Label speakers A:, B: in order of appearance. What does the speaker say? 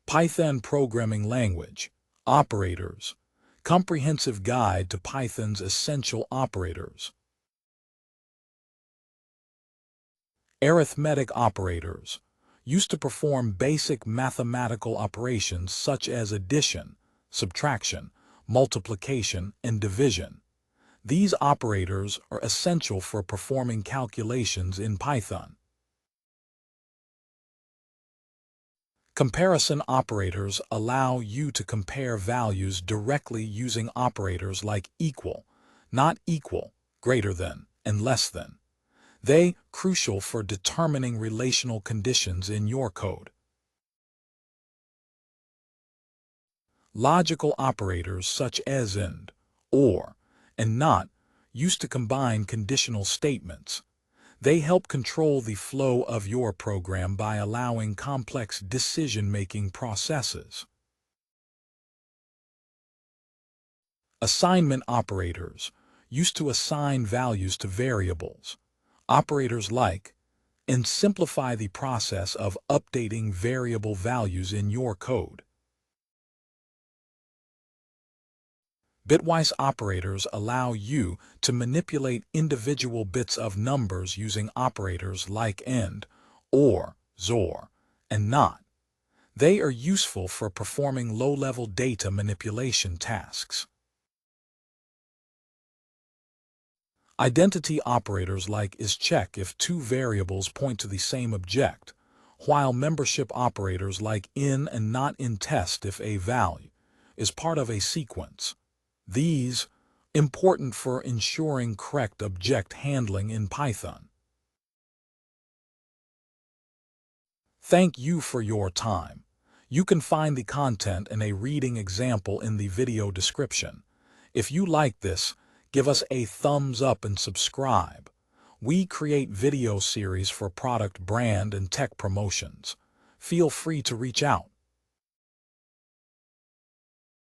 A: Python Programming Language, Operators, Comprehensive Guide to Python's Essential Operators. Arithmetic operators, used to perform basic mathematical operations such as addition, subtraction, multiplication, and division. These operators are essential for performing calculations in Python. Comparison operators allow you to compare values directly using operators like equal, not equal, greater than, and less than. They are crucial for determining relational conditions in your code. Logical operators such as AND, OR, and NOT used to combine conditional statements. They help control the flow of your program by allowing complex decision-making processes. Assignment operators used to assign values to variables. Operators like and simplify the process of updating variable values in your code. Bitwise operators allow you to manipulate individual bits of numbers using operators like AND, OR, XOR, and NOT. They are useful for performing low-level data manipulation tasks. Identity operators like is check if two variables point to the same object, while membership operators like in and not in test if a value is part of a sequence. These are important for ensuring correct object handling in Python. Thank you for your time. You can find the content and a reading example in the video description. If you like this, give us a thumbs up and subscribe. We create video series for product brand and tech promotions. Feel free to reach out.